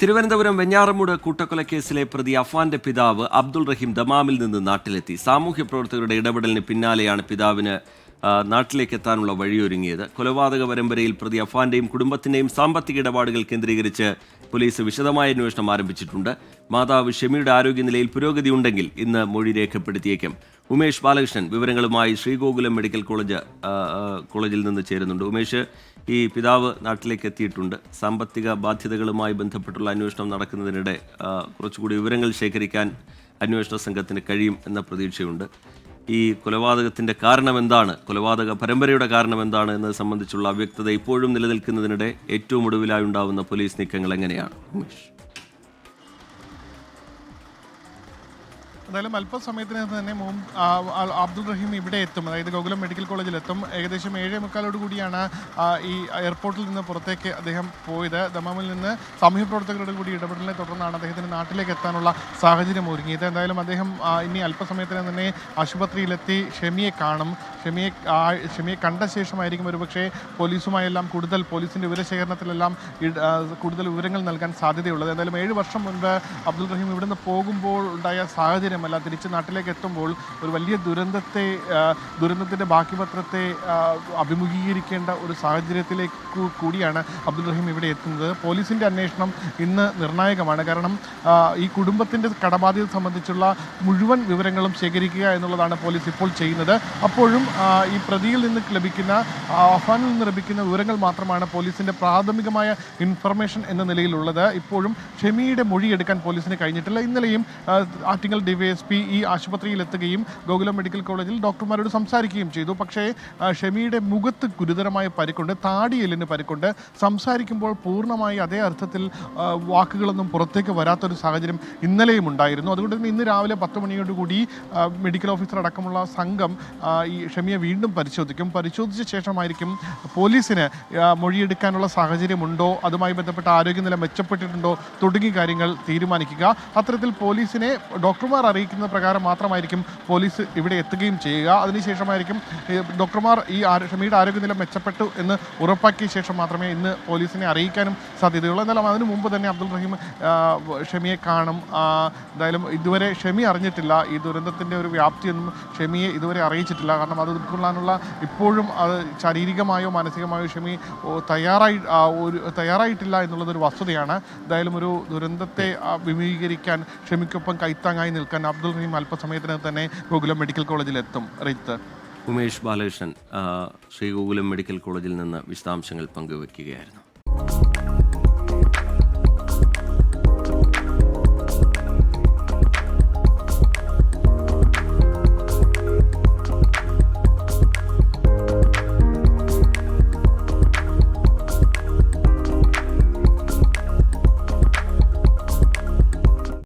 തിരുവനന്തപുരം വെഞ്ഞാറമൂട് കൂട്ടക്കൊലക്കേസിലെ പ്രതി അഫാന്റെ പിതാവ് അബ്ദുൾ റഹീം ദമാമിൽ നിന്ന് നാട്ടിലെത്തി. സാമൂഹ്യ പ്രവർത്തകരുടെ ഇടപെടലിന് പിന്നാലെയാണ് പിതാവിന് നാട്ടിലേക്ക് എത്താനുള്ള വഴിയൊരുങ്ങിയത്. കൊലപാതക പരമ്പരയിൽ പ്രതി അഫാന്റെയും കുടുംബത്തിന്റെയും സാമ്പത്തിക ഇടപാടുകൾ കേന്ദ്രീകരിച്ച് പോലീസ് വിശദമായ അന്വേഷണം ആരംഭിച്ചിട്ടുണ്ട്. മാതാവ് ഷെമിയുടെ ആരോഗ്യനിലയിൽ പുരോഗതിയുണ്ടെങ്കിൽ ഇന്ന് മൊഴി രേഖപ്പെടുത്തിയേക്കും. ഉമേഷ് ബാലകൃഷ്ണൻ വിവരങ്ങളുമായി ശ്രീഗോകുലം മെഡിക്കൽ കോളേജിൽ നിന്ന് ചേരുന്നുണ്ട്. ഉമേഷ്, ഈ പിതാവ് നാട്ടിലേക്ക് എത്തിയിട്ടുണ്ട്. സാമ്പത്തിക ബാധ്യതകളുമായി ബന്ധപ്പെട്ടുള്ള അന്വേഷണം നടക്കുന്നതിനിടെ കുറച്ചുകൂടി വിവരങ്ങൾ ശേഖരിക്കാൻ അന്വേഷണ സംഘത്തിന് കഴിയും എന്ന പ്രതീക്ഷയുണ്ട്. ഈ കൊലപാതകത്തിൻ്റെ കാരണം എന്താണ്, കൊലപാതക പരമ്പരയുടെ കാരണം എന്താണ് എന്നത് സംബന്ധിച്ചുള്ള അവ്യക്തത ഇപ്പോഴും നിലനിൽക്കുന്നതിനിടെ ഏറ്റവും ഒടുവിലായി ഉണ്ടാവുന്ന പോലീസ് നീക്കങ്ങൾ എങ്ങനെയാണ് ഉമേഷ്? എന്തായാലും അല്പസമയത്തിന് തന്നെ അബ്ദുൾ റഹീം ഇവിടെ എത്തും, അതായത് ഗോകുലം മെഡിക്കൽ കോളേജിലെത്തും. ഏകദേശം 7:45 കൂടിയാണ് ഈ എയർപോർട്ടിൽ നിന്ന് പുറത്തേക്ക് അദ്ദേഹം പോയത്. ദമാമിൽ നിന്ന് സാമൂഹ്യ പ്രവർത്തകരുടെ കൂടി ഇടപെടലിനെ തുടർന്നാണ് അദ്ദേഹത്തിന് നാട്ടിലേക്ക് എത്താനുള്ള സാഹചര്യം ഒരുങ്ങിയത്. എന്തായാലും അദ്ദേഹം ഇനി അല്പസമയത്തിന് തന്നെ ആശുപത്രിയിലെത്തി ഷെമിയെ കാണും. ഷെമിയെ കണ്ട ശേഷമായിരിക്കും ഒരുപക്ഷെ പോലീസുമായെല്ലാം പോലീസിൻ്റെ വിവരശേഖരണത്തിലെല്ലാം കൂടുതൽ വിവരങ്ങൾ നൽകാൻ സാധ്യതയുള്ളത്. എന്തായാലും 7 വർഷം മുൻപ് അബ്ദുൾ റഹീം ഇവിടുന്ന് പോകുമ്പോൾ ഉണ്ടായ സാഹചര്യം തിരിച്ച് നാട്ടിലേക്ക് എത്തുമ്പോൾ ഒരു വലിയ ദുരന്തത്തിൻ്റെ ബാക്കിപത്രത്തെ അഭിമുഖീകരിക്കേണ്ട ഒരു സാഹചര്യത്തിലേക്ക് കൂടിയാണ് അബ്ദുൾ റഹീം ഇവിടെ എത്തുന്നത്. പോലീസിൻ്റെ അന്വേഷണം ഇന്ന് നിർണായകമാണ്. കാരണം ഈ കുടുംബത്തിൻ്റെ കടബാധ്യത സംബന്ധിച്ചുള്ള മുഴുവൻ വിവരങ്ങളും ശേഖരിക്കുക എന്നുള്ളതാണ് പോലീസ് ഇപ്പോൾ ചെയ്യുന്നത്. അപ്പോഴും ഈ പ്രതിയിൽ നിന്ന് ലഭിക്കുന്ന അഫാനിൽ നിന്ന് ലഭിക്കുന്ന വിവരങ്ങൾ മാത്രമാണ് പോലീസിൻ്റെ പ്രാഥമികമായ ഇൻഫർമേഷൻ എന്ന നിലയിലുള്ളത്. ഇപ്പോഴും ഷെമിയുടെ മൊഴിയെടുക്കാൻ പോലീസിന് കഴിഞ്ഞിട്ടില്ല. ഇന്നലെയും ആറ്റിങ്ങൽ DYSP ഈ ആശുപത്രിയിലെത്തുകയും ഗോകുലം മെഡിക്കൽ കോളേജിൽ ഡോക്ടർമാരോട് സംസാരിക്കുകയും ചെയ്തു. പക്ഷേ ഷെമിയുടെ മുഖത്ത് ഗുരുതരമായ പരിക്കുണ്ട്, താടിയെല്ലിന് പരിക്കുണ്ട്. സംസാരിക്കുമ്പോൾ പൂർണ്ണമായി അതേ അർത്ഥത്തിൽ വാക്കുകളൊന്നും പുറത്തേക്ക് വരാത്തൊരു സാഹചര്യം ഇന്നലെയും ഉണ്ടായിരുന്നു. അതുകൊണ്ട് തന്നെ ഇന്ന് രാവിലെ 10 മണിയോടുകൂടി മെഡിക്കൽ ഓഫീസർ അടക്കമുള്ള സംഘം ഈ ഷെമിയെ വീണ്ടും പരിശോധിച്ച ശേഷമായിരിക്കും പോലീസിന് മൊഴിയെടുക്കാനുള്ള സാഹചര്യമുണ്ടോ, അതുമായി ബന്ധപ്പെട്ട ആരോഗ്യനില മെച്ചപ്പെട്ടിട്ടുണ്ടോ തുടങ്ങിയ കാര്യങ്ങൾ തീരുമാനിക്കുക. അത്തരത്തിൽ പോലീസിനെ ഡോക്ടർമാർ അറിയിക്കുന്ന പ്രകാരം മാത്രമായിരിക്കും പോലീസ് ഇവിടെ എത്തുകയും ചെയ്യുക. അതിനുശേഷമായിരിക്കും ഡോക്ടർമാർ ഈ ഷെമിയുടെ ആരോഗ്യനില മെച്ചപ്പെട്ടു എന്ന് ഉറപ്പാക്കിയ ശേഷം മാത്രമേ ഇന്ന് പോലീസിനെ അറിയിക്കാനും സാധ്യതയുള്ളൂ. എന്നാലും അതിനു മുമ്പ് തന്നെ അബ്ദുൾ റഹീം ഷെമിയെ കാണും. എന്തായാലും ഇതുവരെ ഷെമി അറിഞ്ഞിട്ടില്ല, ഈ ദുരന്തത്തിൻ്റെ ഒരു വ്യാപ്തിയൊന്നും ഷെമിയെ ഇതുവരെ അറിയിച്ചിട്ടില്ല. കാരണം അത് ഉൾക്കൊള്ളാനുള്ള ഇപ്പോഴും അത് ശാരീരികമായോ മാനസികമായോ ഷെമി തയ്യാറായിട്ടില്ല എന്നുള്ളതൊരു വസ്തുതയാണ്. എന്തായാലും ഒരു ദുരന്തത്തെ അഭിമുഖീകരിക്കാൻ ഷെമിക്കൊപ്പം കൈത്താങ്ങായി നിൽക്കാൻ അബ്ദുൾ റഹീം അല്പസമയത്തിന് തന്നെ ഗോകുലം മെഡിക്കൽ കോളേജിലെത്തും. ഉമേഷ് ബാലകൃഷ്ണൻ ശ്രീഗോകുലം മെഡിക്കൽ കോളേജിൽ നിന്ന് വിശദാംശങ്ങൾ പങ്കുവയ്ക്കുകയായിരുന്നു.